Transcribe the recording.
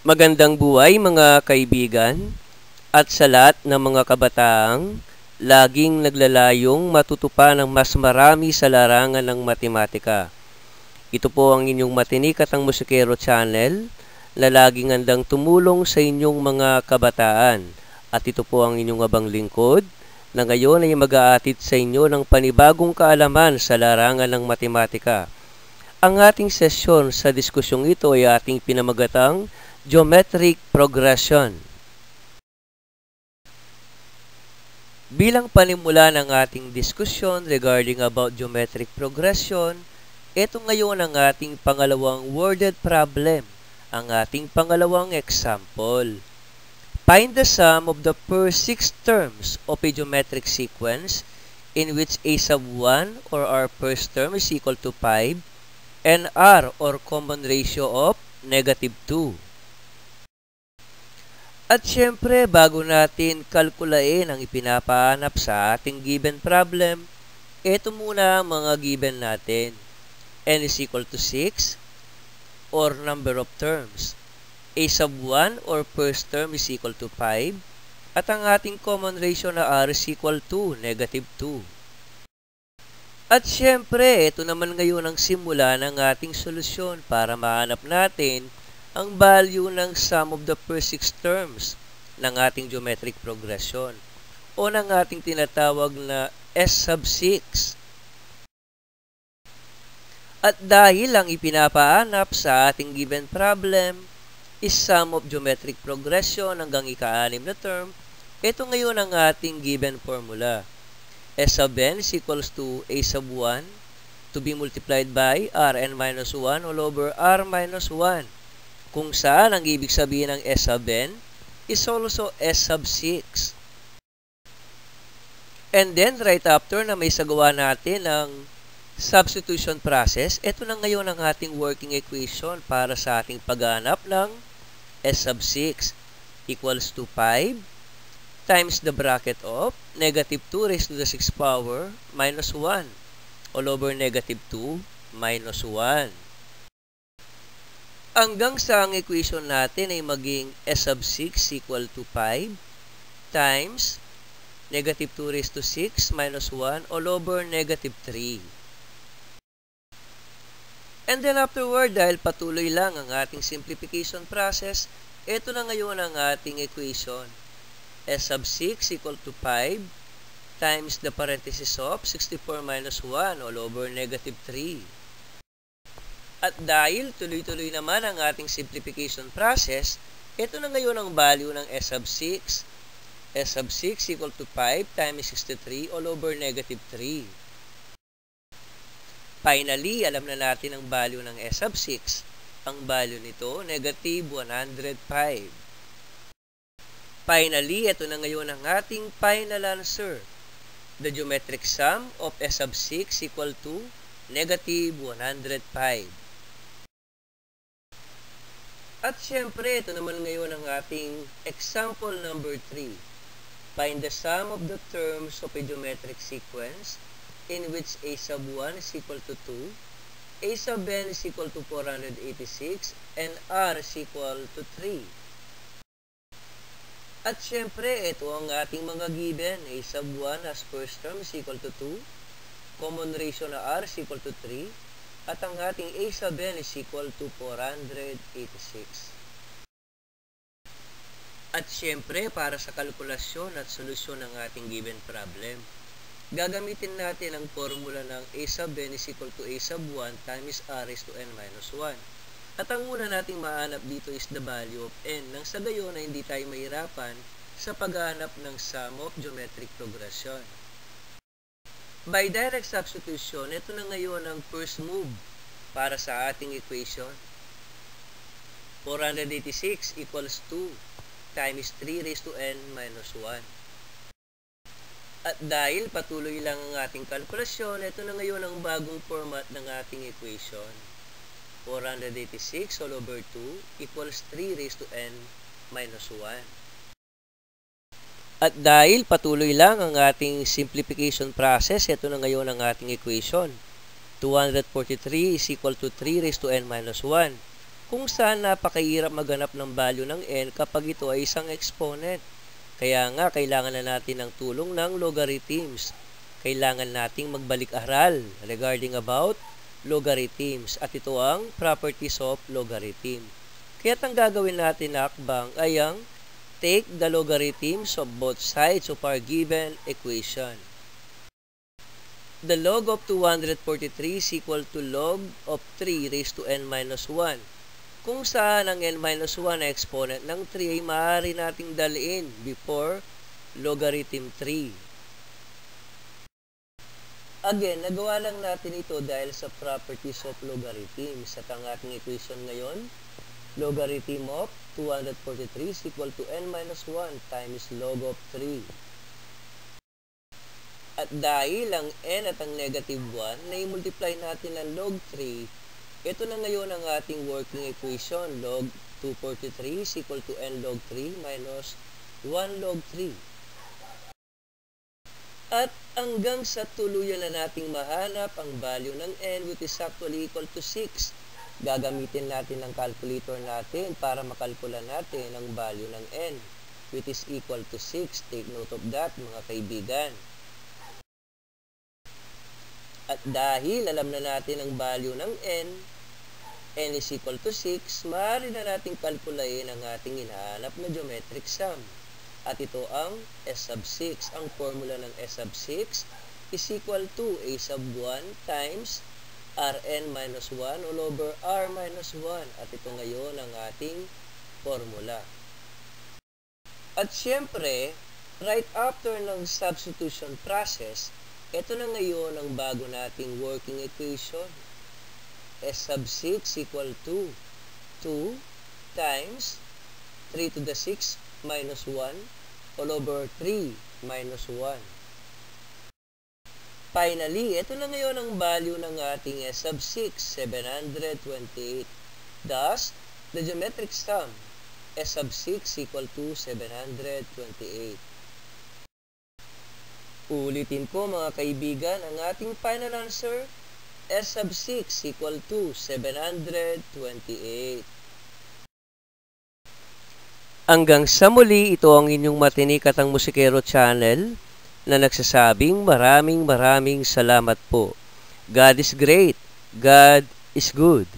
Magandang buhay mga kaibigan at sa lahat ng mga kabataang laging naglalayong matutupa ng mas marami sa larangan ng matematika. Ito po ang inyong Matinik at ang Musikero channel na laging handang tumulong sa inyong mga kabataan. At ito po ang inyong abang lingkod na ngayon ay mag-aatid sa inyo ng panibagong kaalaman sa larangan ng matematika. Ang ating sesyon sa diskusyong ito ay ating pinamagatang Geometric Progression. Bilang panimula ng ating diskusyon regarding about geometric progression, ito ngayon ang ating pangalawang worded problem, ang ating pangalawang example. Find the sum of the first 6 terms of a geometric sequence in which a sub 1 or r first term is equal to 5 and r or common ratio of negative 2. At syempre, bago natin kalkulain ang ipinapahanap sa ating given problem, ito muna ang mga given natin. N is equal to 6 or number of terms. A sub 1 or first term is equal to 5 at ang ating common ratio na r is equal to negative 2. At syempre, ito naman ngayon ang simula ng ating solusyon para mahanap natin ang value ng sum of the first 6 terms ng ating geometric progression o ng ating tinatawag na S sub 6. At dahil ang ipinapahanap sa ating given problem is sum of geometric progression hanggang ika-6 na term, ito ngayon ang ating given formula. S sub n is equals to a sub 1 to be multiplied by rn minus 1 all over r minus 1. Kung saan ang ibig sabihin ng S sub n is also S sub 6. And then right after na may sagawa natin ang substitution process, ito na ngayon ang ating working equation para sa ating paghahanap ng S sub 6 equals to 5 times the bracket of negative 2 raised to the 6th power minus 1 all over negative 2 minus 1. Hanggang sa ang equation natin ay maging S sub 6 equal to 5 times negative 2 raised to 6 minus 1 all over negative 3. And then afterward, dahil patuloy lang ang ating simplification process, ito na ngayon ang ating equation. S sub 6 equal to 5 times the parenthesis of 64 minus 1 all over negative 3. At dahil tuloy-tuloy naman ang ating simplification process, ito na ngayon ang value ng S sub 6. S sub 6 equal to 5 times 63 all over negative 3. Finally, alam na natin ang value ng S sub 6. Ang value nito, negative 105. Finally, ito na ngayon ang ating final answer. The geometric sum of S sub 6 equal to negative 105. At syempre, ito naman ngayon ang ating example number 3. Find the sum of the terms of a geometric sequence in which a sub 1 is equal to 2, a sub n is equal to 486, and r is equal to 3. At syempre, ito ang ating mga given. A sub 1 as first term is equal to 2, common ratio na r is equal to 3, at ang ating a sub n is equal to 486. At syempre, para sa kalkulasyon at solusyon ng ating given problem, gagamitin natin ang formula ng a sub n is equal to a sub 1 times r raised to n minus 1. At ang una nating mahanap dito is the value of n, nang sa gayon na hindi tayo mahirapan sa paghahanap ng sum of geometric progression. By direct substitution, ito na ngayon ang first move para sa ating equation. 486 equals 2 times 3 raised to n minus 1. At dahil patuloy lang ang ating kalkulasyon, ito na ngayon ang bagong format ng ating equation. 486 all over 2 equals 3 raised to n minus 1. At dahil patuloy lang ang ating simplification process, ito na ngayon ang ating equation. 243 is equal to 3 raised to n minus 1. kung saan napakahirap maghanap ng value ng n kapag ito ay isang exponent. Kaya nga, kailangan na natin ng tulong ng logarithms. Kailangan nating magbalik-aral regarding about logarithms. At ito ang properties of logarithm. Kaya't ang gagawin natin na akbang ay ang take the logarithms of both sides of our given equation. The log of 243 is equal to log of 3 raised to n minus 1. Kung saan ang n-1 na exponent ng 3 ay maaari nating dalhin before logarithm 3. Again, nagawa lang natin ito dahil sa properties of logarithms. At ang ating equation ngayon, logarithm of 243 is equal to n-1 times log of 3. At dahil ang n at ang negative 1 na i-multiply natin ng log 3, ito na ngayon ang ating working equation. Log 243 is equal to n log 3 minus 1 log 3. At hanggang sa tuluyan na nating mahanap ang value ng n which is actually equal to 6. Gagamitin natin ang calculator natin para makalkula natin ang value ng n which is equal to 6. Take note of that, mga kaibigan. At dahil alam na natin ang value ng n is equal to 6, maaari na nating kalkulayin ang ating hinahanap na geometric sum. At ito ang s sub 6. Ang formula ng s sub 6 is equal to a sub 1 times rn minus 1 all over r minus 1. At ito ngayon ang ating formula. At syempre, right after ng substitution process, ito na ngayon ang bago nating working equation. S sub 6 equal to 2 times 3 to the 6 minus 1 all over 3 minus 1. Finally, ito na ngayon ang value ng ating S sub 6, 728. Thus, the geometric sum, S sub 6 equal to 728. Ulitin ko mga kaibigan, ang ating final answer, S sub 6 equal to 728. Hanggang sa muli, ito ang inyong matinik at ang musikero channel na nagsasabing maraming salamat po. God is great. God is good.